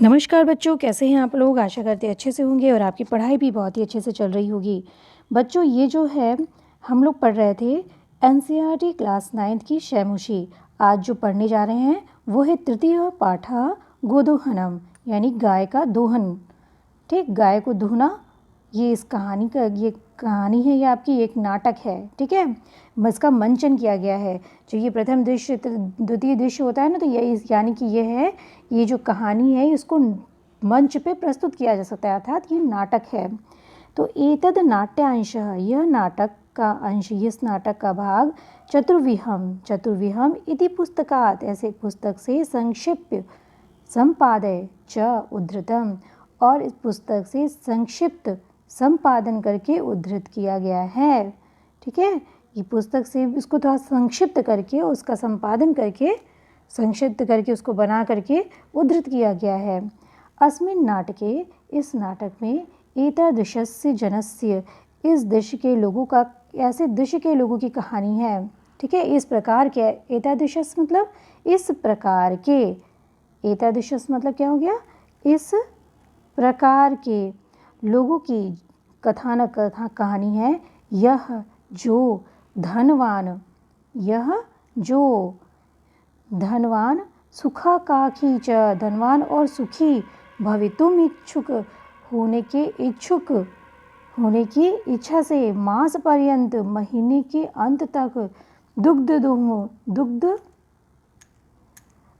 नमस्कार बच्चों, कैसे हैं आप लोग। आशा करते हैं अच्छे से होंगे और आपकी पढ़ाई भी बहुत ही अच्छे से चल रही होगी। बच्चों, ये जो है हम लोग पढ़ रहे थे एनसीईआरटी क्लास 9th की शैमुशी। आज जो पढ़ने जा रहे हैं वो है तृतीय पाठा गोदोहनम, यानी गाय का दोहन। ठीक, गाय को दुहना, ये इस कहानी का ये कहानी है, ये आपकी एक नाटक है। ठीक है, इसका मंचन किया गया है। जो ये प्रथम दृश्य द्वितीय दृश्य होता है ना, तो ये यानी कि ये है, ये जो कहानी है इसको मंच पे प्रस्तुत किया जा सकता है, अर्थात ये नाटक है। तो एतद नाट्यांशः, यह नाटक का अंश, इस नाटक का भाग चतुर्विहम इति पुस्तकात्, ऐसे पुस्तक से संक्षिप्त संपादय च उद्धृतम, और इस पुस्तक से संक्षिप्त संपादन करके उद्धृत किया गया है। ठीक है, ये पुस्तक से इसको थोड़ा संक्षिप्त करके, उसका संपादन करके, संक्षिप्त करके उसको बना करके उद्धृत किया गया है। अस्मिन् नाटके, इस नाटक में एतादृशस्य जनस्य, इस देश के लोगों का, ऐसे देश के लोगों की कहानी है। ठीक है, इस प्रकार के, एतादृशस मतलब इस प्रकार के, एतादृशस मतलब क्या हो गया, इस प्रकार के लोगों की कथा कहानी है। यह जो धनवान, यह जो धनवान सुखाकांक्षी च, धनवान और सुखी भवितुम इच्छुक होने की इच्छा से मास पर्यंत, महीने के अंत तक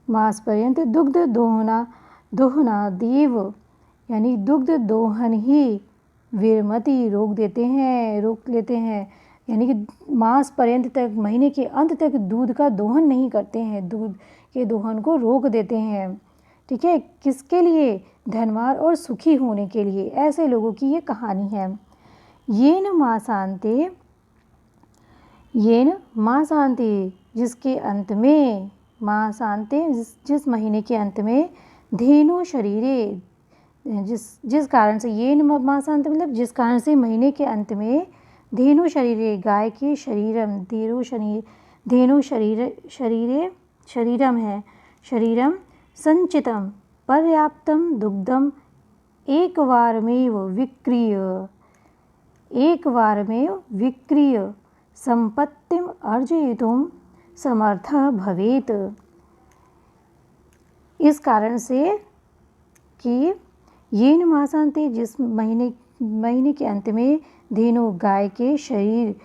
मास पर्यंत दुग्ध दोहना देव, यानी दुग्ध दोहन ही विरमति रोक लेते हैं, यानी कि मास पर्यंत तक, महीने के अंत तक दूध का दोहन नहीं करते हैं, दूध के दोहन को रोक देते हैं। ठीक है, किसके लिए, धनवान और सुखी होने के लिए, ऐसे लोगों की ये कहानी है। येन मासांते, जिसके अंत में, मासांते जिस महीने के अंत में, धेनु शरीरे, जिस कारण से, येन मासांत मतलब जिस कारण से महीने के अंत में, धेनु शरीरे, गाय के शरीरम, धेनु शरीरम है, शरीरम संचितम पर्याप्तम दुग्धम एकवारमेव विक्रीय संपत्तिम अर्जयितुम समर्थः भवेत्। इस कारण से कि येन मासांते, जिस महीने के अंत में, धेनु गाय के शरीर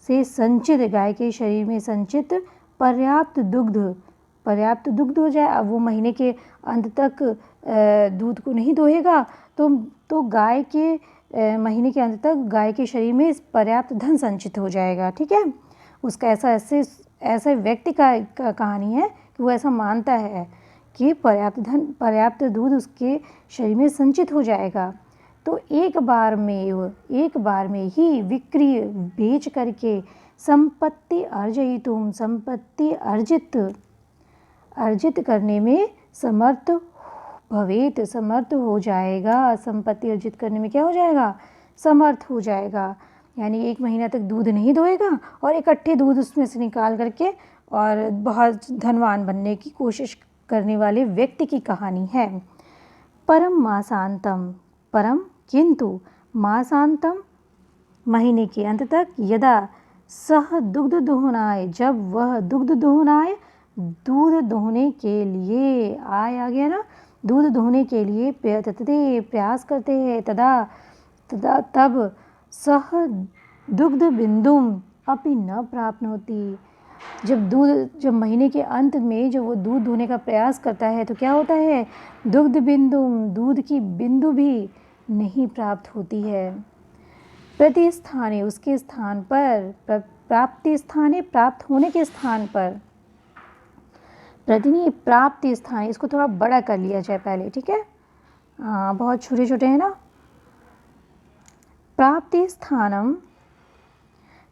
से संचित, गाय के शरीर में संचित पर्याप्त दुग्ध हो जाए। अब वो महीने के अंत तक दूध को नहीं दोहेगा, तो गाय के महीने के अंत तक गाय के शरीर में पर्याप्त धन संचित हो जाएगा। ठीक है, उसका ऐसा व्यक्ति का कहानी है कि वो ऐसा मानता है कि पर्याप्त दूध उसके शरीर में संचित हो जाएगा। तो एक बार में ही विक्रय, बेच करके, संपत्ति अर्जित करने में समर्थ हो जाएगा। संपत्ति अर्जित करने में क्या हो जाएगा, समर्थ हो जाएगा। यानी 1 महीना तक दूध नहीं दोएगा और इकट्ठे दूध उसमें से निकाल करके और बहुत धनवान बनने की कोशिश करने वाले व्यक्ति की कहानी है। परम किंतु मासांतम, महीने के अंत तक, यदा सह दुग्ध दोहनाय, जब वह दुग्ध दोहनाय, दूध दोहने के लिए, आ गया ना, दूध दोहने के लिए प्रयास करते हैं, तब सह दुग्ध बिंदुम अपि न प्राप्नोति, जब महीने के अंत में जब वो दूध दोहने का प्रयास करता है तो क्या होता है, दुग्ध बिंदुम, दूध की बिंदु भी नहीं प्राप्त होती है। प्रतिस्थाने, उसके स्थान पर, प्राप्ति स्थाने, प्राप्त होने के स्थान पर, प्राप्ति स्थान, इसको थोड़ा बड़ा कर लिया जाए पहले। ठीक है, बहुत छोटे छोटे हैं ना। प्राप्ति स्थानम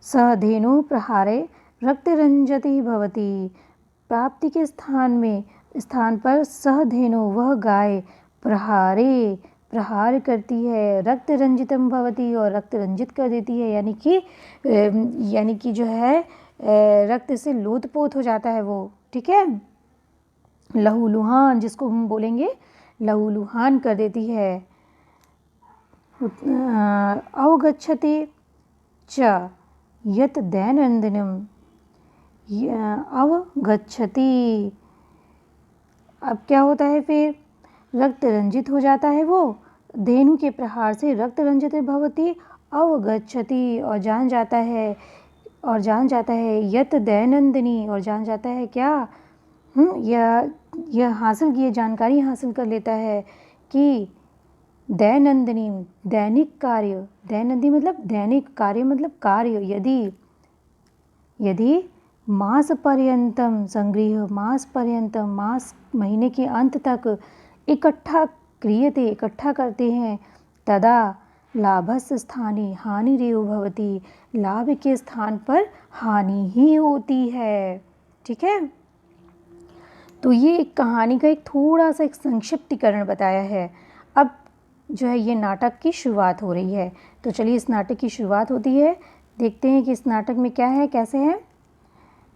सह धेनु प्रहारे रक्तरंजति भवति, प्राप्ति के स्थान पर सह धेनु, वह गाय, प्रहार करती है, रक्त रंजितम भवती, और रक्त रंजित कर देती है, यानी कि जो है रक्त से लोथपोत हो जाता है वो। ठीक है, लहूलुहान जिसको हम बोलेंगे, लहूलुहान कर देती है। अवगच्छते च यत दैनंदिनम, अवगच्छति, अब क्या होता है फिर, रक्त रंजित हो जाता है वो, धेनु के प्रहार से रक्त रंजित भवति, अवगच्छति, और जान जाता है, यत दैनंदिनी, और जान जाता है क्या, यह हासिल किए, जानकारी हासिल कर लेता है कि दैनंदिनी दैनिक कार्य, दैनंदिनी मतलब दैनिक, कार्य मतलब कार्य, यदि मास पर्यंतम संग्रह, मास पर्यंतम, मास महीने के अंत तक इकट्ठा क्रियते, इकट्ठा करते हैं, तदा लाभस्य स्थाने हानिरेव भवति, लाभ के स्थान पर हानि ही होती है। ठीक है, तो ये एक कहानी का एक थोड़ा सा एक संक्षिप्तीकरण बताया है। अब जो है ये नाटक की शुरुआत हो रही है, तो चलिए इस नाटक की शुरुआत होती है, देखते हैं कि इस नाटक में क्या है, कैसे है।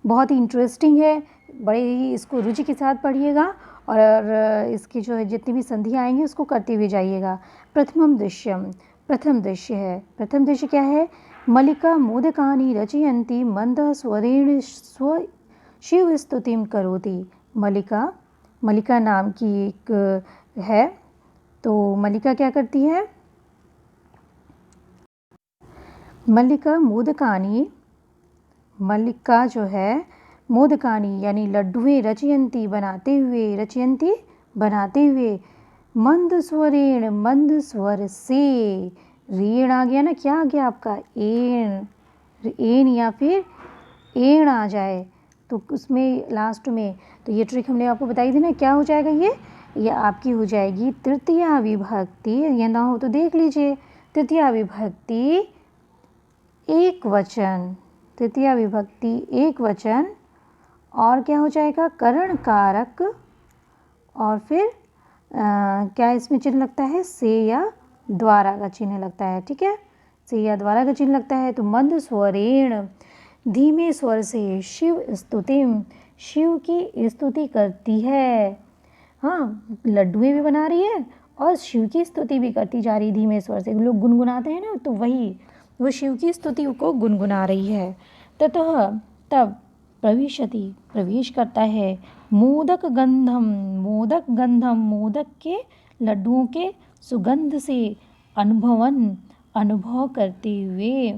बहुत ही इंटरेस्टिंग है, बड़े ही इसको रुचि के साथ पढ़िएगा, और इसकी जो है जितनी भी संधियाँ आएंगी उसको करते हुए जाइएगा। प्रथम दृश्य है, प्रथम दृश्य क्या है, मल्लिका मोदकानि रचयन्ती मंद स्वरेण स्व शिव स्तुतिम करोति। मल्लिका नाम की एक है, तो मल्लिका क्या करती है, मल्लिका जो है मोदकानी यानी लड्डुएं रचयंती बनाते हुए मंद स्वर से, रेण आ गया ना, क्या आ गया आपका, एन या फिर एण आ जाए तो उसमें लास्ट में, तो ये ट्रिक हमने आपको बताई थी ना, क्या हो जाएगा ये आपकी हो जाएगी तृतीया विभक्ति, ये ना हो तो देख लीजिए, तृतीया विभक्ति एक वचन, और क्या हो जाएगा, करण कारक, और फिर क्या इसमें चिन्ह लगता है, से या द्वारा का चिन्ह लगता है। ठीक है, से या द्वारा का चिन्ह लगता है। तो मंद स्वरेण, धीमे स्वर से, शिव की स्तुति करती है। हाँ, लड्डुएं भी बना रही है और शिव की स्तुति भी करती जा रही धीमे स्वर से, लोग गुनगुनाते हैं ना, तो वो शिव की स्तुति को गुनगुना रही है। ततः तब प्रवेश करता है, मोदक गंधम, मोदक के लड्डुओं के सुगंध से अनुभव करते हुए,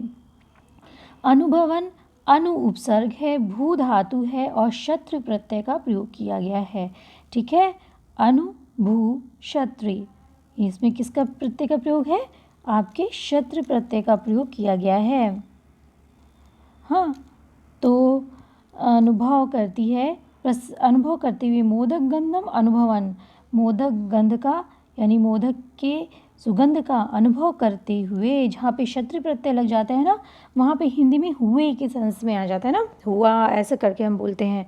अनु उपसर्ग है, भू धातु है और शत्रु प्रत्यय का प्रयोग किया गया है। ठीक है, अनु भू शत्रु, इसमें किसका प्रत्यय का प्रयोग है, आपके शत्रु प्रत्यय का प्रयोग किया गया है। हाँ, तो अनुभव करते हुए मोदक गंधम अनुभवन, मोदक गंध का यानी मोदक के सुगंध का अनुभव करते हुए, जहाँ पे शत्रु प्रत्यय लग जाता है ना, वहाँ पे हिंदी में हुए के सेंस में आ जाता है ना, हुआ ऐसे करके हम बोलते हैं।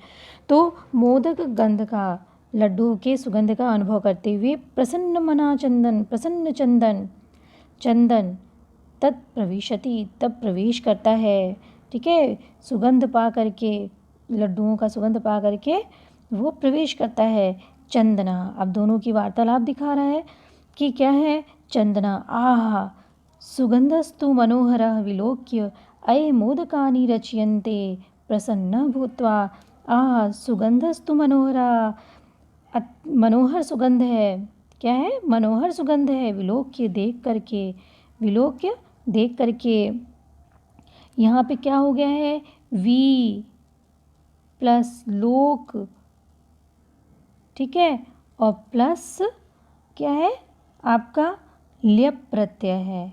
तो मोदक गंध का, लड्डू के सुगंध का अनुभव करते हुए, प्रसन्न चंदन तत्प्रविशति, तब प्रवेश करता है। ठीक है, सुगंध पा करके, लड्डुओं का सुगंध पा करके वो प्रवेश करता है। चंदना, अब दोनों की वार्तालाप दिखा रहा है कि क्या है, चंदना, आह सुगंधस्तु मनोहरः विलोक्य अये मोदकानि रचयन्ते प्रसन्न भूत्वा, आह सुगंधस्तु मनोहरा, मनोहर सुगंध है, क्या है, मनोहर सुगंध है, विलोक्य देख करके, यहाँ पे क्या हो गया है, वी प्लस लोक, ठीक है, और प्लस क्या है आपका ल्यप प्रत्यय है,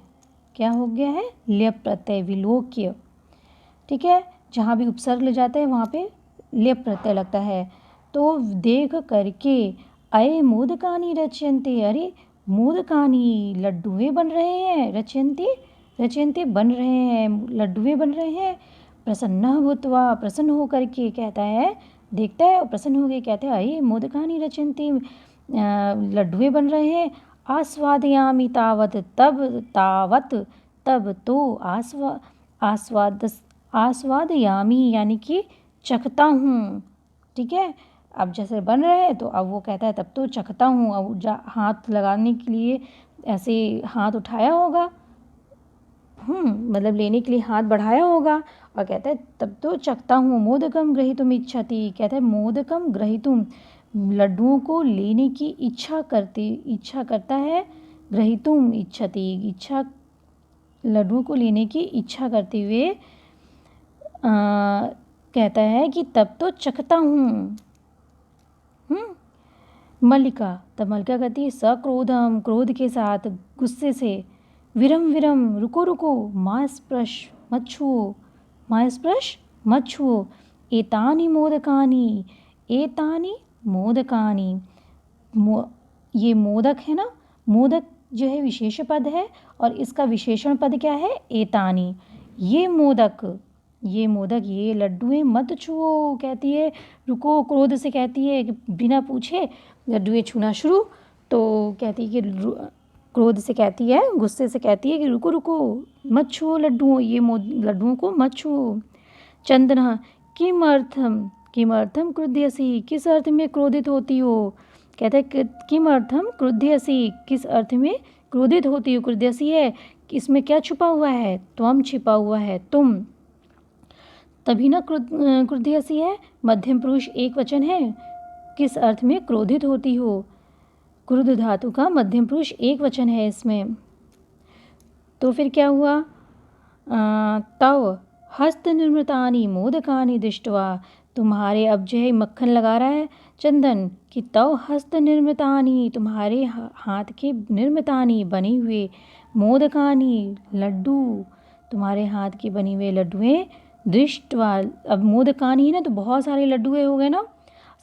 क्या हो गया है, ल्यप प्रत्यय, विलोक्य। ठीक है, जहाँ भी उपसर्ग ले जाते हैं वहाँ पे ल्यप प्रत्यय लगता है। तो देख करके, अये मोदकानि रचयन्ते, अरे मोदकानि लड्डुएं बन रहे हैं, रचयन्ते बन रहे हैं, लड्डुएं बन रहे हैं। प्रसन्न भूत्वा, प्रसन्न हो करके कहता है, देखता है और प्रसन्न हो गए, कहते हैं अये मोदकानि रचयन्ते, लड्डुएं बन रहे हैं। आस्वादयामि तावत, तब तो आस्वादयामि यानी कि चखता हूँ। ठीक है, अब जैसे बन रहे हैं तो अब वो कहता है तब तो चखता हूँ। अब हाथ लगाने के लिए ऐसे हाथ उठाया होगा, मतलब लेने के लिए हाथ बढ़ाया होगा और कहता है तब तो चखता हूँ। मोदकम ग्रहीतुम इच्छति, कहता है मोदकम ग्रहीतुम, लड्डुओं को लेने की इच्छा करता है। ग्रहीतुम इच्छति, लड्डुओं को लेने की इच्छा करते हुए कहता है कि तब तो चखता हूँ। मल्लिका, तब मल्लिका कहती है सक्रोधम, क्रोध के साथ, गुस्से से, विरम विरम, रुको रुको, माँ स्पृश मत छुओ, माँ स्पृश मत छुओ, एतानी मोदकानी, एतानी मोदकानी, ये मोदक है ना, मोदक जो है विशेष पद है और इसका विशेषण पद क्या है, एतानी, ये मोदक, ये लड्डुएं मत छुओ, कहती है। रुको, क्रोध से कहती है कि बिना पूछे लड्डुएं छूना शुरू। तो कहती है कि क्रोध से कहती है, गुस्से से कहती है कि रुको रुको, मत छुओ लड्डुओं, लड्डुओं को मत छुओ। चंदना, किमर्थम क्रुध्यसी, किस अर्थ में क्रोधित होती हो। कहता है किमर्थम क्रुध्यसी, किस अर्थ में क्रोधित होती हो। क्रुध्यसी है, इसमें क्या छुपा हुआ है, त्वम छिपा हुआ है, तुम। तभी ना क्रुध्यसी है, मध्यम पुरुष एक वचन है, किस अर्थ में क्रोधित होती हो। क्रुद्ध धातु का मध्यम पुरुष एक वचन है इसमें। तो फिर क्या हुआ, तव हस्त निर्मृतानि मोदकानि दृष्ट्वा, तुम्हारे, अब जो है मक्खन लगा रहा है चंदन कि तव हस्त निर्मितानि, तुम्हारे हाथ के निर्मितानि बने हुए, मोदकानि लड्डू, तुम्हारे हाथ की बनी हुए लड्डुएं, दृष्ट्वा, अब मोदकानि ना तो बहुत सारे लड्डुएं हो गए ना,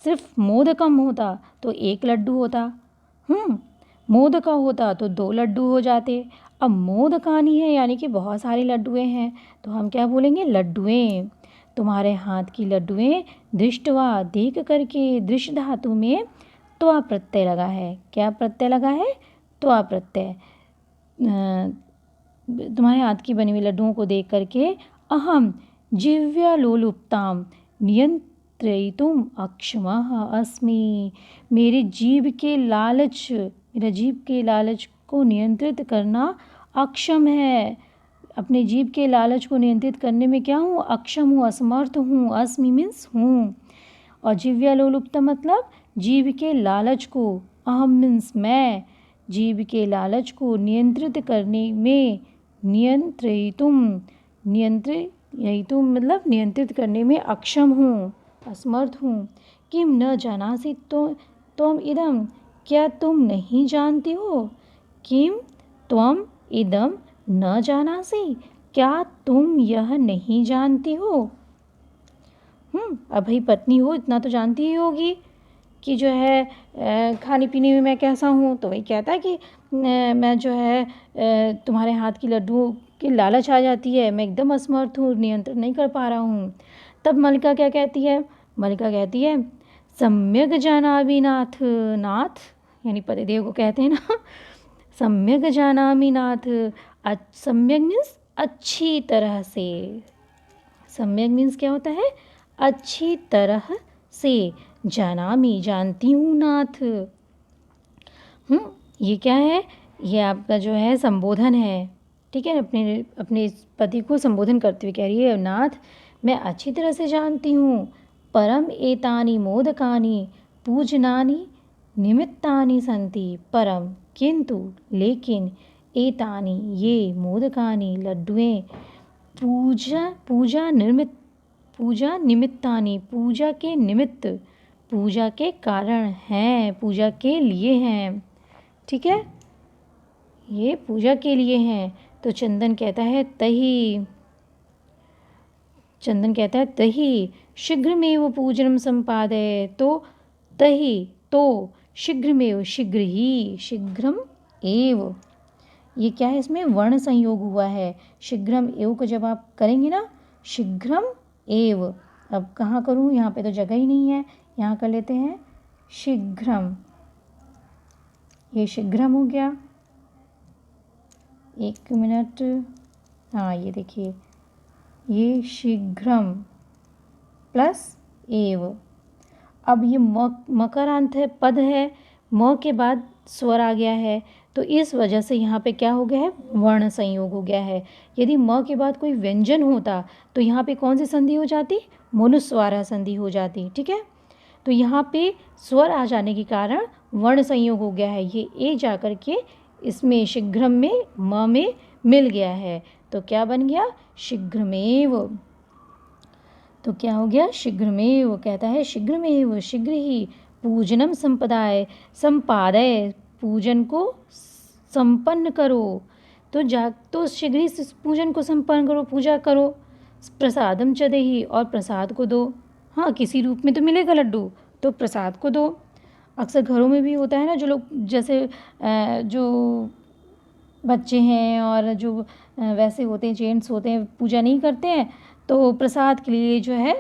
सिर्फ मोदकम होता तो एक लड्डू होता, मोदका होता तो 2 लड्डू हो जाते। अब मोदकानी है यानी कि बहुत सारे लड्डुएं हैं, तो हम क्या बोलेंगे, लड्डुएं, तुम्हारे हाथ की लड्डुएं, दृष्टवा, देख करके, दृश्य धातु में त्वा प्रत्यय लगा है। क्या प्रत्यय लगा है, त्वा प्रत्यय। तुम्हारे हाथ की बनी हुई लड्डुओं को देख करके, अहम जिव्यालोलुप्ताम नियंत्रितुम अक्षमः अस्मि, मेरे जीभ के लालच को नियंत्रित करना अक्षम है। अपने जीभ के लालच को नियंत्रित करने में क्या हूँ, अक्षम हूँ, असमर्थ हूँ। अस्मि मीन्स हूँ, और जिव्यालोलुप्ता मतलब जीभ के लालच को, अहम मीन्स मैं, जीभ के लालच को नियंत्रित करने में, नियंत्रितुम मतलब नियंत्रित करने में अक्षम हूँ, असमर्थ हूँ। किम न जानासि त्वम इदम, क्या तुम नहीं जानती हो। किम त्वम इदम न जानासि, क्या तुम यह नहीं जानती हो। अब भाई पत्नी हो, इतना तो जानती ही होगी कि जो है खाने पीने में मैं कैसा हूँ। तो वही कहता है कि मैं जो है तुम्हारे हाथ की लड्डुओं की लालच आ जाती है, मैं एकदम असमर्थ हूँ, नियंत्रण नहीं कर पा रहा हूँ। तब मल्लिका क्या कहती है, मल्लिका कहती है सम्यक जानामि नाथ, नाथ यानी पतिदेव को कहते हैं ना, सम्यक जानामि नाथ, सम्यक मीन्स अच्छी तरह से, सम्यक मीन्स क्या होता है, अच्छी तरह से, जानामि जानती हूँ नाथ। ये क्या है, ये आपका जो है संबोधन है, ठीक है, अपने पति को संबोधन करते हुए कह रही है, नाथ मैं अच्छी तरह से जानती हूँ। परम एतानि मोदकानि पूजनानि निमित्तानि संति, परम किंतु लेकिन, एतानि ये, मोदकानि लड्डुएं, पूजा निमित्तानि पूजा के निमित्त, पूजा के कारण हैं, पूजा के लिए हैं, ठीक है, ये पूजा के लिए हैं। तो चंदन कहता है तही शीघ्रमेव पूजनम संपादय, तो तही, तो शीघ्रमेव, शीघ्र ही, शीघ्रम एव, ये क्या है, इसमें वर्ण संयोग हुआ है। शीघ्रम एव को जब आप करेंगे ना, शीघ्रम एव, अब कहाँ करूँ, यहाँ पे तो जगह ही नहीं है, यहाँ कर लेते हैं शीघ्रम, ये शीघ्रम हो गया। एक मिनट, हाँ ये देखिए, ये शीघ्रम प्लस एव, अब ये मकारांत है, पद है, म के बाद स्वर आ गया है, तो इस वजह से यहाँ पे क्या हो गया है, वर्ण संयोग हो गया है। यदि म के बाद कोई व्यंजन होता तो यहाँ पे कौन सी संधि हो जाती, मनुस्वारा संधि हो जाती। ठीक है, तो यहाँ पे स्वर आ जाने के कारण वर्ण संयोग हो गया है, ये ए जा कर के इसमें शीघ्रम में म में मिल गया है, तो क्या बन गया, शीघ्रमेव। तो क्या हो गया, शीघ्रमेव। कहता है शीघ्रमेव, शीघ्र ही पूजनम संपदाय, संपादय, पूजन को संपन्न करो। तो शीघ्र ही पूजन को संपन्न करो, पूजा करो। प्रसादम च देहि, और प्रसाद को दो। हाँ, किसी रूप में तो मिलेगा लड्डू, तो प्रसाद को दो। अक्सर घरों में भी होता है ना, जो लोग जैसे जो बच्चे हैं और जो वैसे होते हैं, जेंट्स होते हैं, पूजा नहीं करते हैं, तो प्रसाद के लिए जो है,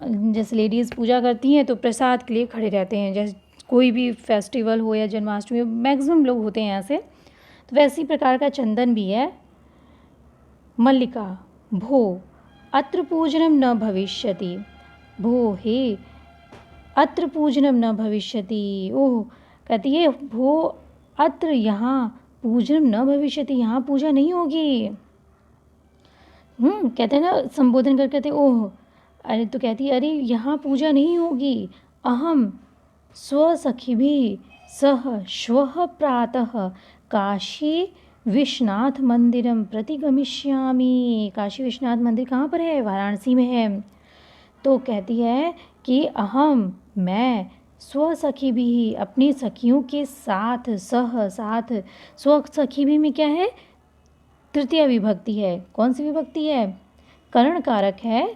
जैसे लेडीज़ पूजा करती हैं तो प्रसाद के लिए खड़े रहते हैं, जैसे कोई भी फेस्टिवल हो या जन्माष्टमी, मैक्सिमम लोग होते हैं ऐसे। तो वैसी प्रकार का चंदन भी है। मल्लिका, भो अत्र पूजनम न भविष्यति, भो हे अत्र पूजनम न भविष्यति। ओह, कहती है भो अत्र, यहाँ पूजनम न भविष्यति, यहाँ पूजा नहीं होगी। कहते हैं ना, संबोधन कर कहते ओह, अरे तो कहती है अरे यहाँ पूजा नहीं होगी। अहम स्वसखिभिः सह श्वः प्रातः काशी विश्वनाथ मंदिरम प्रति गमिष्यामि। काशी विश्वनाथ मंदिर कहाँ पर है, वाराणसी में है। तो कहती है कि अहम, मैं, स्वसखी भी, अपनी सखियों के साथ, सह साथ, स्वसखी भी में क्या है, तृतीय विभक्ति है। कौन सी विभक्ति है, करण कारक है,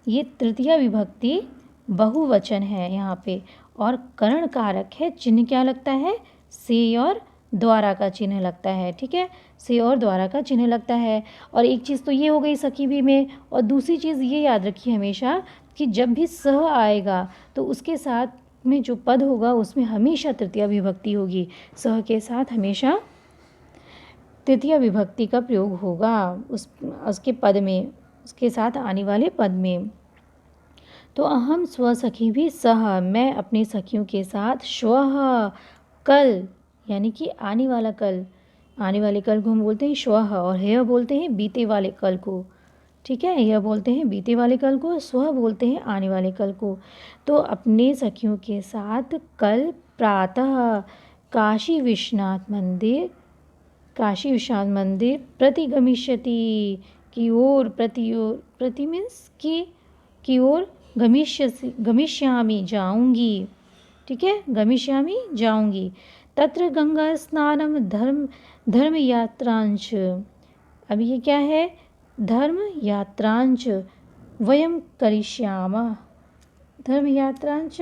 ये तृतीय विभक्ति बहुवचन है यहाँ पे, और करण कारक है। चिन्ह क्या लगता है, से और द्वारा का चिन्ह लगता है। ठीक है, से और द्वारा का चिन्ह लगता है। और एक चीज़ तो ये हो गई सखी भी में, और दूसरी चीज़ ये याद रखिए हमेशा कि जब भी सह आएगा तो उसके साथ में जो पद होगा उसमें हमेशा तृतीय विभक्ति होगी। सह के साथ हमेशा तृतीय विभक्ति का प्रयोग होगा उसके पद में, उसके साथ आने वाले पद में। तो अहम स्वसखी भी सह, मैं अपनी सखियों के साथ, श्वः कल, यानी कि आने वाला कल, आने वाले कल को हम बोलते हैं श्वः, और यह बोलते हैं बीते वाले कल को। ठीक है, यह बोलते हैं बीते वाले कल को, स्व बोलते हैं आने वाले कल को। तो अपने सखियों के साथ कल प्रातः काशी विश्वनाथ मंदिर, काशी विश्वनाथ मंदिर प्रतिगमिष्यति, की ओर, प्रति मीन्स की ओर, गमिष्यामि जाऊंगी। ठीक है, गमिष्यामि जाऊंगी। तत्र गंगा स्नानम धर्म यात्रांच, अब ये क्या है, धर्म यात्रांच वयम करिष्यामः, धर्म यात्रांच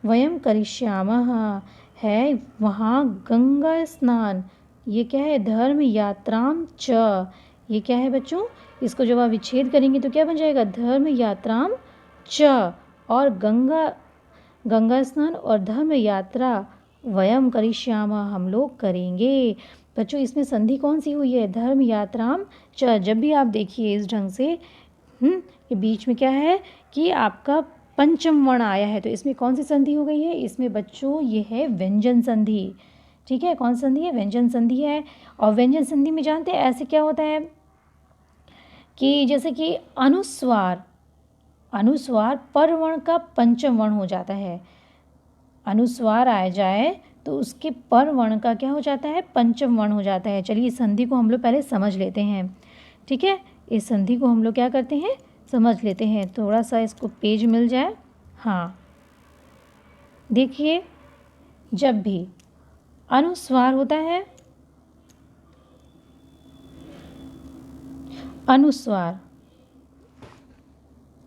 वयम करिष्यामः है, वहाँ गंगा स्नान, ये क्या है, धर्म यात्राम च, ये क्या है बच्चों, इसको जब आप विच्छेद करेंगे तो क्या बन जाएगा, धर्म यात्राम च, और गंगा स्नान और धर्म यात्रा वयम करिष्यामः, हम लोग करेंगे। बच्चों इसमें संधि कौन सी हुई है, धर्म यात्राम च। जब भी आप देखिए इस ढंग से, ये बीच में क्या है कि आपका पंचम वर्ण आया है, तो इसमें कौन सी संधि हो गई है, इसमें बच्चों ये है व्यंजन संधि। ठीक है, कौन संधि है, व्यंजन संधि है। और व्यंजन संधि में जानते हैं ऐसे क्या होता है कि जैसे कि अनुस्वार, अनुस्वार पर वर्ण का पंचम वर्ण हो जाता है। अनुस्वार आ जाए तो उसके पर वर्ण का क्या हो जाता है, पंचम वर्ण हो जाता है। चलिए इस संधि को हम लोग पहले समझ लेते हैं। ठीक है, इस संधि को हम लोग क्या करते हैं, समझ लेते हैं। थोड़ा सा इसको पेज मिल जाए। हाँ, देखिए जब भी अनुस्वार होता है, अनुस्वार,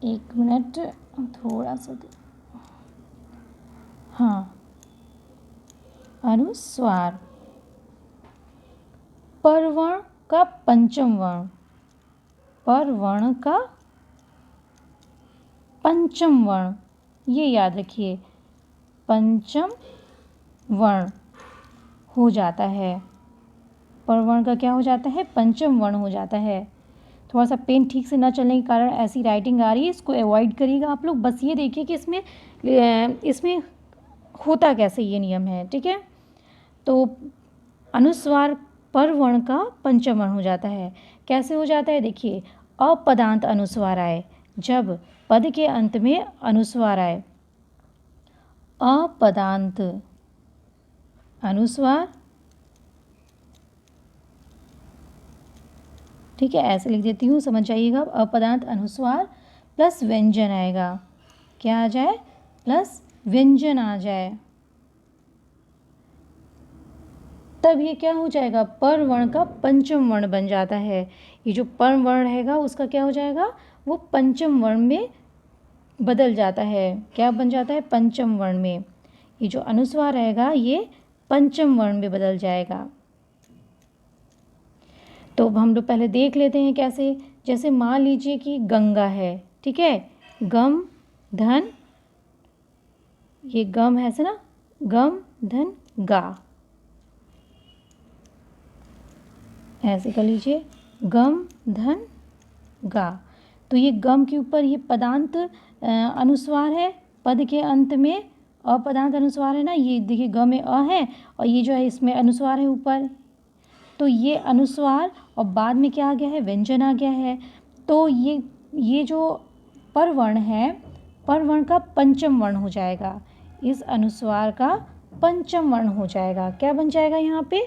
एक मिनट थोड़ा सा हाँ, अनुस्वार परवर्ण का पंचम वर्ण, परवर्ण का पंचम वर्ण, ये याद रखिए, पंचम वर्ण हो जाता है। परवर्ण का क्या हो जाता है, पंचम वर्ण हो जाता है। थोड़ा सा पेन ठीक से ना चलने के कारण ऐसी राइटिंग आ रही है, इसको अवॉइड करिएगा आप लोग। बस ये देखिए कि इसमें होता कैसे ये नियम है, ठीक है। तो अनुस्वार पर वर्ण का पंचम वर्ण हो जाता है। कैसे हो जाता है, देखिए, अपदांत अनुस्वार आए, जब पद के अंत में अनुस्वार आए, अपदांत अनुस्वार, ठीक है, ऐसे लिख देती हूँ, समझ जाइएगा। अपदांत अनुस्वार प्लस व्यंजन आएगा, क्या आ जाए, प्लस व्यंजन आ जाए, तब ये क्या हो जाएगा, पर वर्ण का पंचम वर्ण बन जाता है। ये जो पर वर्ण रहेगा उसका क्या हो जाएगा, वो पंचम वर्ण में बदल जाता है। क्या बन जाता है, पंचम वर्ण में। ये जो अनुस्वार रहेगा ये पंचम वर्ण में बदल जाएगा। तो हम लोग पहले देख लेते हैं कैसे। जैसे मान लीजिए कि गंगा है, ठीक है, गम धन, ये गम है ना, गम धन गा, ऐसे कर लीजिए, गम धन गा। तो ये गम के ऊपर ये पदांत अनुस्वार है, पद के अंत में अपदांत अनुस्वार है ना, ये देखिए ग में अ है और ये जो है इसमें अनुस्वार है ऊपर। तो ये अनुस्वार और बाद में क्या आ गया है, व्यंजन आ गया है। तो ये जो पर वर्ण है, पर वर्ण का पंचम वर्ण हो जाएगा, इस अनुस्वार का पंचम वर्ण हो जाएगा। क्या बन जाएगा यहाँ पे,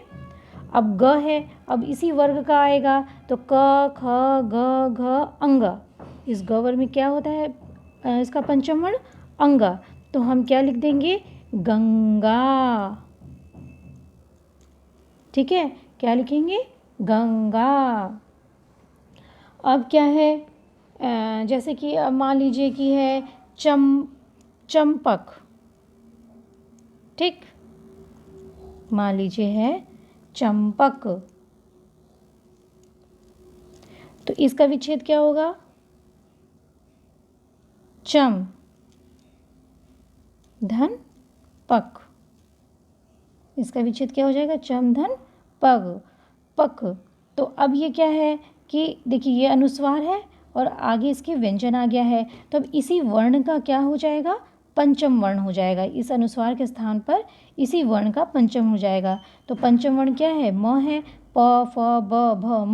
अब ग है, अब इसी वर्ग का आएगा तो क ख ग घ अंग, इस ग वर्ग में क्या होता है, इसका पंचम वर्ण अंग। तो हम क्या लिख देंगे, गंगा, ठीक है, क्या लिखेंगे, गंगा। अब क्या है, जैसे कि अब मान लीजिए कि है चंपक, ठीक, मान लीजिए है चंपक, तो इसका विच्छेद क्या होगा, चम धन पक, इसका विच्छेद क्या हो जाएगा, चम धन पग, पक। तो अब ये क्या है कि देखिए ये अनुस्वार है और आगे इसके व्यंजन आ गया है, तो अब इसी वर्ण का क्या हो जाएगा, पंचम वर्ण हो जाएगा। इस अनुस्वार के स्थान पर इसी वर्ण का पंचम हो जाएगा। तो पंचम वर्ण क्या है, म है, प फ ब भ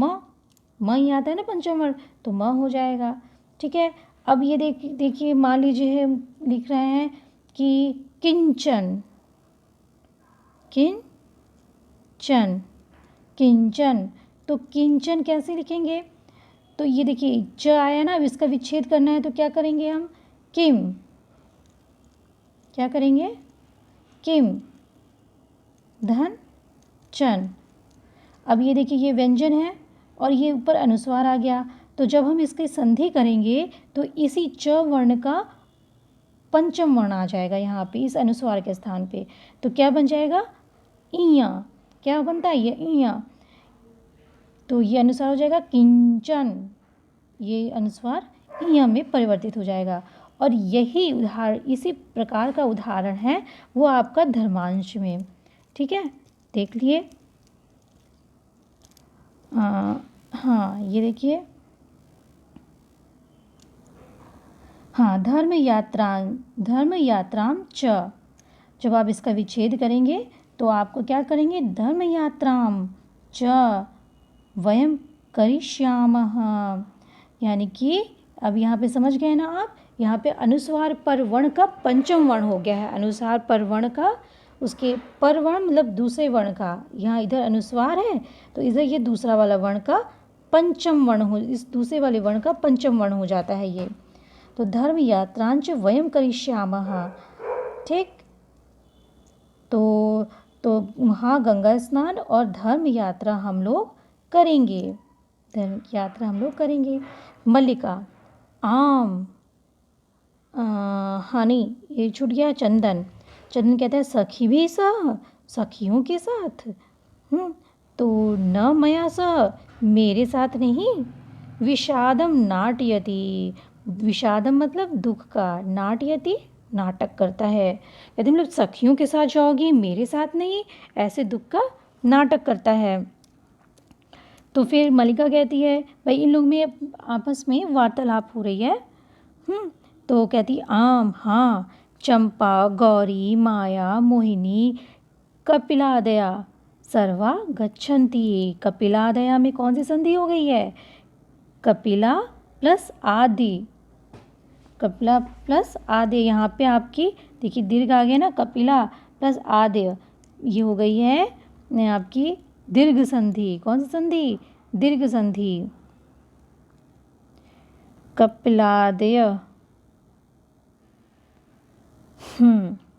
म ही आता है ना पंचम वर्ण, तो म हो जाएगा, ठीक है। अब ये देखिए मान लीजिए लिख रहे हैं कि किंचन, किंचन, किंचन, तो किंचन कैसे लिखेंगे, तो ये देखिए च आया ना, अब इसका विच्छेद करना है तो क्या करेंगे हम, किम, क्या करेंगे, किम धन चन। अब ये देखिए ये व्यंजन है और ये ऊपर अनुस्वार आ गया, तो जब हम इसकी संधि करेंगे तो इसी च वर्ण का पंचम वर्ण आ जाएगा यहाँ पे इस अनुस्वार के स्थान पे। तो क्या बन जाएगा, इया, क्या बनता है ये, इया। तो ये अनुस्वार हो जाएगा किंचन, ये अनुस्वार इया में परिवर्तित हो जाएगा। और यही उदाहरण, इसी प्रकार का उदाहरण है वो आपका धर्मांश में, ठीक है, देख लिए। हाँ ये देखिए, हाँ धर्म यात्राम च, जब आप इसका विच्छेद करेंगे तो आपको क्या करेंगे, धर्म यात्राम च वयम करिष्यामः, यानी कि अब यहाँ पे समझ गए ना आप, यहाँ पे अनुस्वार पर वर्ण का पंचम वर्ण हो गया है, अनुस्वार पर वर्ण का, उसके पर वर्ण मतलब दूसरे वर्ण का, यहाँ इधर अनुस्वार है तो इधर ये दूसरा वाला वर्ण का पंचम वर्ण हो, इस दूसरे वाले वर्ण का पंचम वर्ण हो जाता है ये। तो धर्म यात्रांच वयम करिष्यामः, ठीक। तो वहाँ गंगा स्नान और धर्म यात्रा हम लोग करेंगे, धर्म यात्रा हम लोग करेंगे। मल्लिका, आम, हनी, ये छूट गया, चंदन, चंदन कहता है सखी भी सह, सखियों के साथ, तो न मया सह, मेरे साथ नहीं। विषादम नाटयति, विषादम मतलब दुख का, नाटयति नाटक करता है, यदि मतलब सखियों के साथ जाओगी मेरे साथ नहीं, ऐसे दुख का नाटक करता है। तो फिर मल्लिका कहती है, भाई इन लोग में आपस में वार्तालाप हो रही है। तो कहती आम, हाँ, चंपा, गौरी, माया, मोहिनी, कपिलादया सर्वा गच्छन्ति। कपिलादया में कौन सी संधि हो गई है? कपिला प्लस आदि, कपिला प्लस आदि। यहाँ पे आपकी देखिए दीर्घ आ गया ना, कपिला प्लस आदि, ये हो गई है आपकी दीर्घ संधि। कौन सी संधि? दीर्घ संधि। कपिलादय,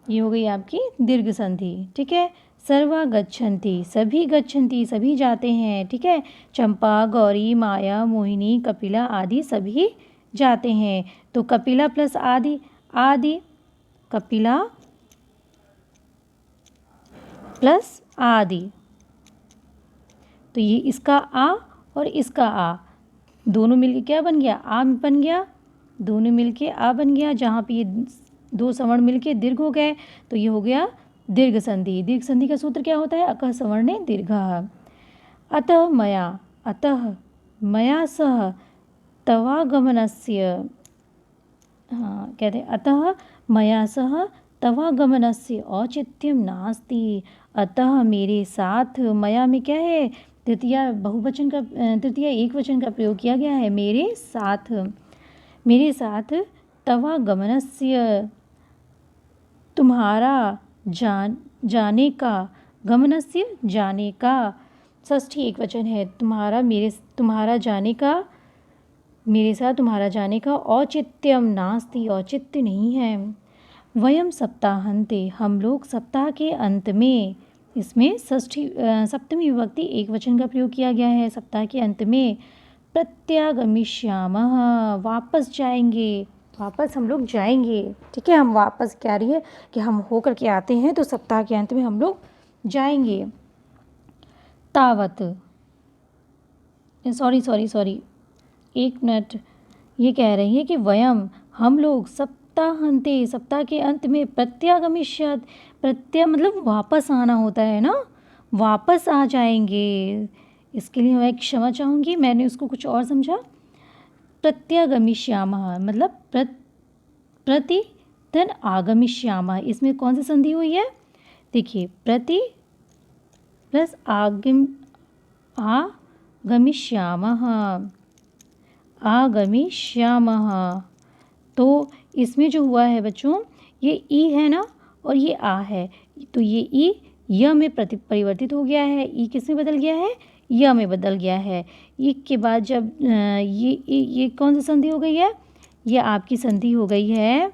ये हो गई आपकी दीर्घ संधि। ठीक है। सर्वा गच्छन्ति, सभी गच्छन्ति, सभी जाते हैं। ठीक है। चंपा, गौरी, माया, मोहिनी, कपिला आदि सभी जाते हैं। तो कपिला प्लस आदि, आदि, कपिला प्लस आदि, तो ये इसका आ और इसका आ दोनों मिलके क्या बन गया? आ बन गया। दोनों मिलके आ बन गया। जहाँ पे ये दो सवर्ण मिलके दीर्घ हो गए तो ये हो गया दीर्घ संधि। दीर्घ संधि का सूत्र क्या होता है? अकः सवर्णे दीर्घः। अतः मया सह तवागमनस्य, हाँ कहते हैं अतः मया सह तवागमनस्य औचित्यं नास्ति। अतः मेरे साथ, मया में क्या है? तृतीया बहुवचन का, तृतीया एक वचन का प्रयोग किया गया है। मेरे साथ तवागमनस्य, तुम्हारा जाने का, गमनस्य जाने का, षष्ठी एक वचन है। तुम्हारा जाने का, मेरे साथ तुम्हारा जाने का औचित्यम नास्ति, औचित्य नहीं है। वयम सप्ताहांते, हम लोग सप्ताह के अंत में, इसमें सप्तमी विभक्ति एक वचन का प्रयोग किया गया है। सप्ताह के अंत में प्रत्यागमिष्यामः, वापस जाएंगे, वापस हम लोग जाएंगे। ठीक है। हम वापस, क्या रही है कि हम होकर के आते हैं, तो सप्ताह के अंत में हम लोग जाएंगे। तावत, सॉरी, एक मिनट, ये कह रही है कि वयम, हम लोग सप्ताहांते, सप्ताह के अंत में प्रत्यागमिष्यात, प्रत्यय मतलब वापस आना होता है ना, वापस आ जाएंगे। इसके लिए मैं क्षमा चाहूँगी, मैंने उसको कुछ और समझा। प्रत्यागमिष्यामः मतलब प्रतिदिन आगमिष्यामः, इसमें कौन सी संधि हुई है? देखिए प्रति प्लस आगमिष्यामः, तो इसमें जो हुआ है बच्चों, ये ई है ना और ये आ है, तो ये ई य में परिवर्तित हो गया है। ई किस में बदल गया है? य में बदल गया है। ई के बाद जब ये कौन सी संधि हो गई है? ये आपकी संधि हो गई है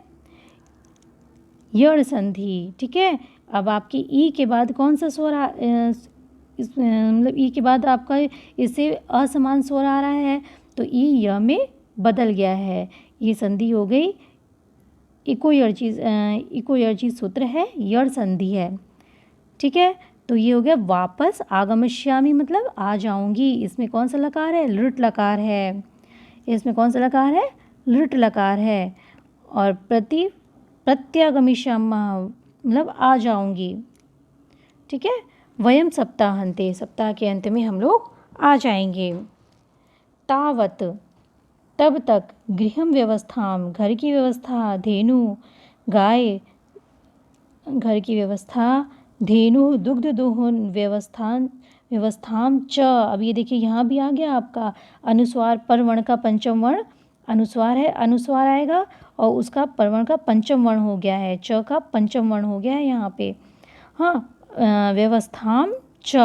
यण संधि। ठीक है। अब आपकी ई के बाद कौन सा स्वर मतलब ई के बाद आपका इससे असमान स्वर आ रहा है, तो ई य में बदल गया है। ये संधि हो गई इकोयर्ची सूत्र है, यण संधि है। ठीक है। तो ये हो गया वापस, आगमिष्यामि मतलब आ जाऊंगी। इसमें कौन सा लकार है? लृट लकार है। इसमें कौन सा लकार है? लृट लकार है। और प्रत्यागमिष्यामः मतलब आ जाऊंगी। ठीक है। वयम सप्ताहांते, सप्ताह के अंत में हम लोग आ जाएंगे। तावत, तब तक, गृहम व्यवस्थाम, घर की व्यवस्था, धेनु गाय, घर की व्यवस्था, धेनु दुग्ध दोहन व्यवस्थाम च। अब ये देखिए यहाँ भी आ गया आपका अनुस्वार, परवर्ण का पंचम वर्ण अनुस्वार है, अनुस्वार आएगा और उसका परवर्ण का पंचम वर्ण हो गया है, च का पंचम वर्ण हो गया है यहाँ पे। हाँ, व्यवस्थाम च,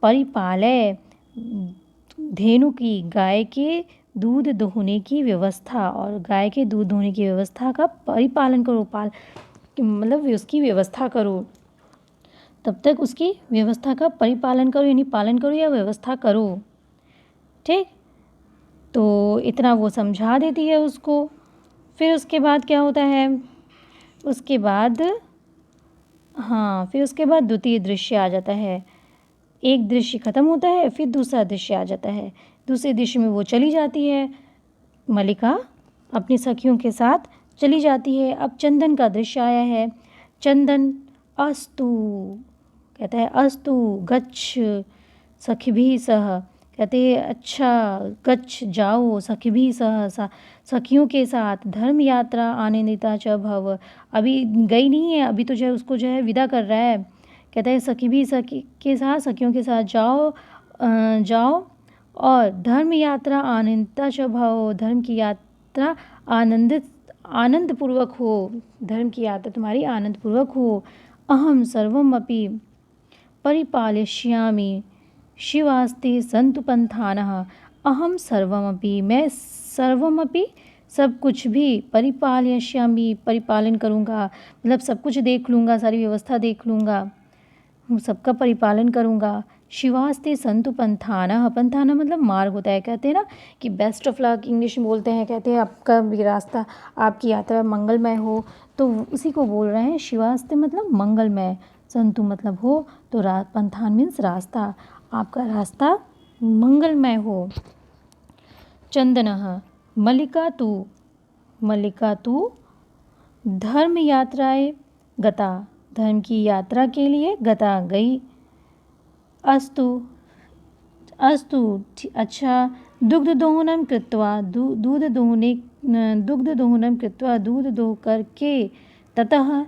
परिपालय, धेनु की, गाय के दूध दोहने की व्यवस्था, और गाय के दूध दोहने की व्यवस्था का परिपालन करो, मतलब उसकी व्यवस्था करो। तब तक उसकी व्यवस्था का परिपालन करो, यानी पालन करो या व्यवस्था करो। ठीक। तो इतना वो समझा देती है उसको। फिर उसके बाद क्या होता है? उसके बाद द्वितीय दृश्य आ जाता है। एक दृश्य ख़त्म होता है, फिर दूसरा दृश्य आ जाता है। दूसरे दृश्य में वो चली जाती है, मल्लिका अपनी सखियों के साथ चली जाती है। अब चंदन का दृश्य आया है। चंदन अस्तु कहता है, अस्तु गच्छ सखिभिः सह, कहते हैं अच्छा गच्छ जाओ सखिभिः सह सखियों के साथ धर्म यात्रा आनंदिता च भव। अभी गई नहीं है, अभी तो जो है उसको जो है विदा कर रहा है। कहता है सखी के साथ सखियों के साथ जाओ और धर्म यात्रा आनंदिता च भव। धर्म की यात्रा आनंद पूर्वक हो। धर्म की यात्रा तुम्हारी आनंद पूर्वक हो। अहम सर्वमपि परिपालयिष्यामि शिवास्ते सन्तु पंथानः। अहम सर्वमपि, मैं सर्वमपि सब कुछ भी, परिपालयिष्यामि परिपालन करूँगा, मतलब सब कुछ देख लूँगा, सारी व्यवस्था देख लूँगा, सबका परिपालन करूँगा। शिवास्ते सन्तु पंथानः, पंथानः मतलब मार्ग होता है। कहते हैं ना कि बेस्ट ऑफ लक, इंग्लिश में बोलते हैं, कहते हैं आपका भी रास्ता, आपकी यात्रा मंगलमय हो, तो उसी को बोल रहे हैं। शिवास्ते मतलब मंगलमय, संतु मतलब हो, तो पंथान मीन्स रास्ता, आपका रास्ता मंगलमय हो। चंदनः मल्लिका तु धर्म यात्राए गता, धर्म की यात्रा के लिए गता गई। अस्तु अच्छा दुग्धदोहनं कृत्वा दूध दोह करके ततः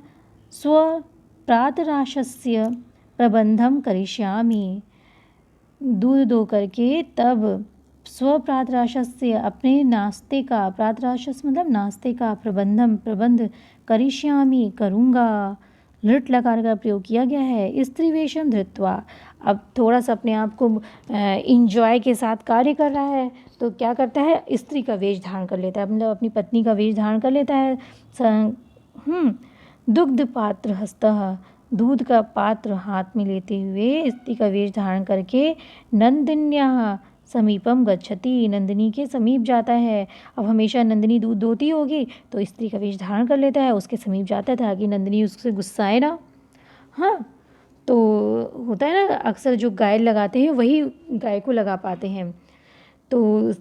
स्वप्रातराशस्य प्रबंधम करिष्यामि। दूध दो करके तब स्वप्रातराशस्य अपने नाश्ते का, प्रातराशस मतलब नाश्ते का, प्रबंध करिष्यामि करूँगा। लृट लकार का प्रयोग किया गया है। स्त्री वेशम धृत्वा, अब थोड़ा सा अपने आप को इंजॉय के साथ कार्य कर रहा है, तो क्या करता है, स्त्री का वेश धारण कर लेता है, मतलब अपनी पत्नी का वेश धारण कर लेता है। दुग्ध पात्र हस्तः, दूध का पात्र हाथ में लेते हुए स्त्री का वेश धारण करके नंदिन्याः समीपम गच्छति, नंदिनी के समीप जाता है। अब हमेशा नंदिनी दूध दोती होगी तो स्त्री का वेश धारण कर लेता है, उसके समीप जाता है ताकि नंदिनी उससे गुस्साए ना। हाँ, तो होता है ना अक्सर जो गाय लगाते हैं वही गाय को लगा पाते हैं, तो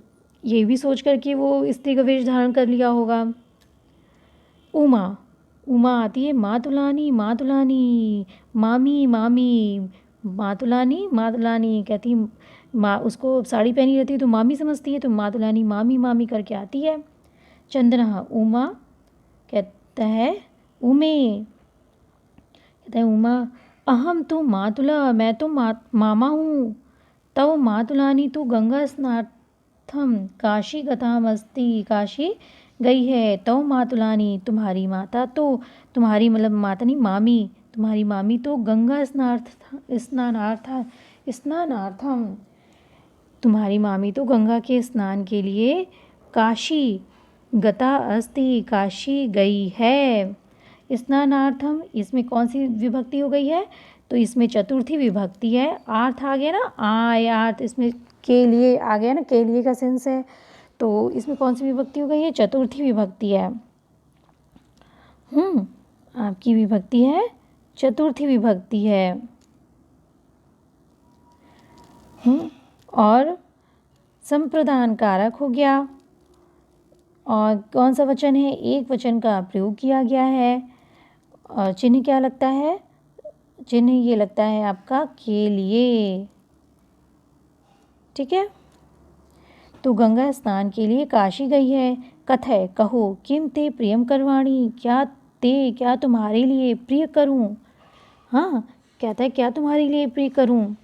ये भी सोच कर कि वो स्त्री का वेश धारण कर लिया होगा। उमा आती है, मातुलानी मामी मातुलानी कहती माँ, उसको साड़ी पहनी रहती है तो मामी समझती है, तो मातुलानी मामी करके आती है। चंद्रहा उमा कहता है उमा अहम तो मातुला, मैं तो मामा हूँ। तव मातुलानी तो गंगा स्नार्थम काशी गतामस्ति, काशी गई है। तव मातुलानी तुम्हारी माता तो, तुम्हारी मतलब माता नहीं मामी, तुम्हारी मामी तो गंगा स्नानार्थम, तुम्हारी मामी तो गंगा के स्नान के लिए काशी गता अस्ति, काशी गई है। स्नानार्थम, इसमें कौन सी विभक्ति हो गई है, तो इसमें चतुर्थी विभक्ति है। आर्थ आ गया ना, आर्थ, इसमें के लिए आ गया ना, के लिए का सेंस है, तो इसमें कौन सी विभक्ति हो गई है, चतुर्थी विभक्ति है। आपकी विभक्ति है चतुर्थी विभक्ति है। और संप्रदान कारक हो गया, और कौन सा वचन है, एक वचन का प्रयोग किया गया है। और चिन्ह क्या लगता है, चिन्ह ये लगता है आपका के लिए, ठीक है। तो गंगा स्नान के लिए काशी गई है। कथय कहो, किम ते प्रियम करवाणी, क्या तुम्हारे लिए प्रिय करूं। हाँ, कहता है क्या तुम्हारे लिए प्रिय करूं।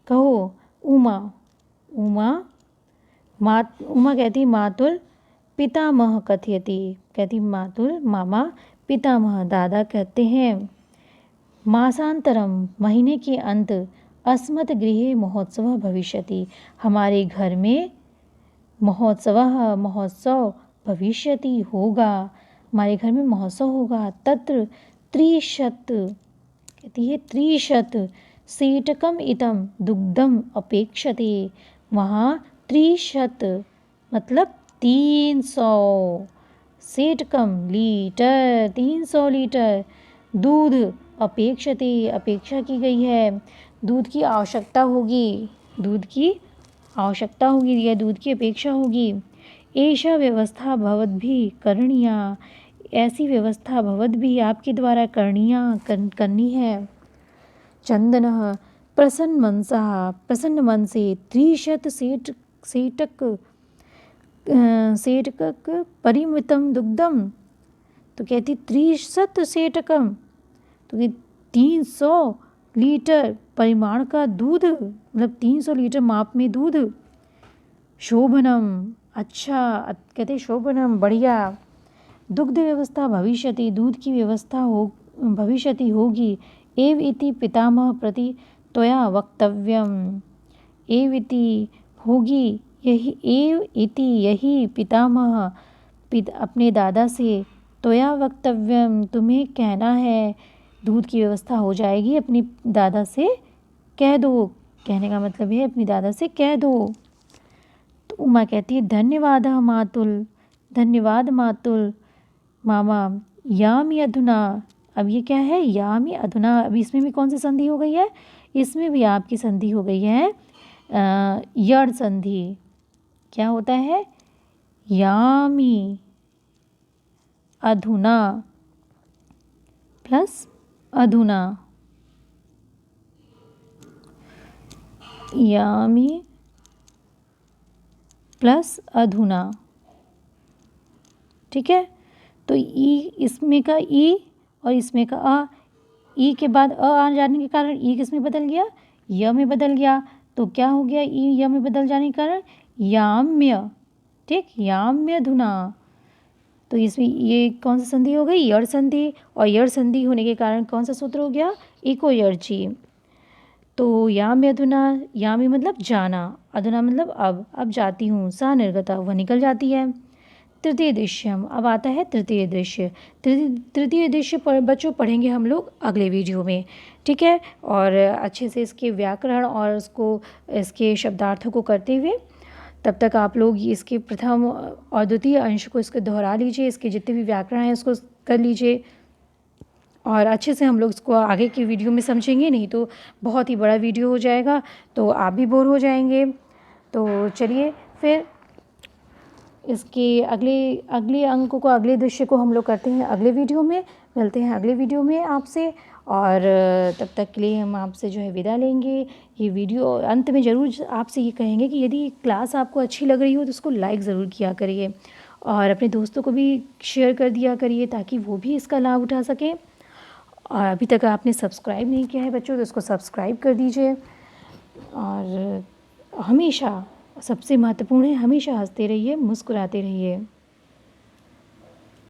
कहो उमा कहती मातुल पितामह कथयति, कहती मातुल मामा, पितामह दादा कहते हैं। मासांतरम, महीने के अंत, अस्मत् गृहे महोत्सव भविष्यति, हमारे घर में महोत्सव भविष्यति होगा, हमारे घर में महोत्सव होगा। तत्र त्रिशत, कहती है त्रिशत सेटकम इतम दुग्धम अपेक्षते, वहाँ 300 मतलब 300, सेटकम लीटर, 300 लीटर दूध अपेक्षते, अपेक्षा की गई है, दूध की आवश्यकता होगी, या दूध की अपेक्षा होगी। ऐसा व्यवस्था भवद्भिः करणीया, ऐसी व्यवस्था भवद्भिः आपके द्वारा करनी है। चंदनः प्रसन्न मन से 300 सेटक परिमितम दुग्धम। तो कहती 300 सेटकम, तो कि 300 लीटर परिमाण का दूध, मतलब 300 लीटर माप में दूध। शोभनम, अच्छा, कहते शोभनम, बढ़िया। दुग्ध व्यवस्था भविष्यति, दूध की व्यवस्था हो भविष्यति होगी। एव इति पितामह प्रति त्वया वक्तव्यम। एव इति होगी, यही, एव इति यही, पितामह अपने दादा से, त्वया वक्तव्यम तुम्हें कहना है, दूध की व्यवस्था हो जाएगी, अपनी दादा से कह दो। कहने का मतलब है अपनी दादा से कह दो। तो उमा कहती है धन्यवाद मातुल, धन्यवाद मातुल मामा। यामि अधुना, अब ये क्या है, यामि अधुना। अब इसमें भी कौन सी संधि हो गई है, इसमें भी आपकी संधि हो गई है यड़ संधि। क्या होता है, यामि अधुना प्लस अधुना, यामि प्लस अधुना, ठीक है। तो ई, इसमें का ई और इसमें का अ, ई के बाद अ आ जाने के कारण ई किस में बदल गया, य में बदल गया। तो क्या हो गया, ई य में बदल जाने के कारण याम्य, ठीक, याम्य धुना। तो इसमें ये कौन सी संधि हो गई, यड़ संधि। और यड़ संधि होने के कारण कौन सा सूत्र हो गया, इको यर्ची। तो याम्य अधुना, यामी मतलब जाना, अधुना मतलब अब जाती हूँ, सा निर्गता, वह निकल जाती है। तृतीय दृश्यम, अब आता है तृतीय दृश्य। तृतीय दृश्य बच्चों पढ़ेंगे हम लोग अगले वीडियो में, ठीक है। और अच्छे से इसके व्याकरण और उसको, इसके शब्दार्थों को करते हुए, तब तक आप लोग इसके प्रथम और द्वितीय अंश को इसको दोहरा लीजिए, इसके जितने भी व्याकरण हैं उसको कर लीजिए, और अच्छे से हम लोग इसको आगे की वीडियो में समझेंगे, नहीं तो बहुत ही बड़ा वीडियो हो जाएगा, तो आप भी बोर हो जाएंगे। तो चलिए फिर इसके अगले अंक को, अगले दृश्य को हम लोग करते हैं अगले वीडियो में। मिलते हैं अगले वीडियो में आपसे, और तब तक के लिए हम आपसे जो है विदा लेंगे। ये वीडियो अंत में ज़रूर आपसे ये कहेंगे कि यदि क्लास आपको अच्छी लग रही हो तो उसको लाइक ज़रूर किया करिए, और अपने दोस्तों को भी शेयर कर दिया करिए ताकि वो भी इसका लाभ उठा सकें। और अभी तक आपने सब्सक्राइब नहीं किया है बच्चों तो इसको सब्सक्राइब कर दीजिए। और हमेशा, सबसे महत्वपूर्ण है, हमेशा हंसते रहिए, मुस्कुराते रहिए।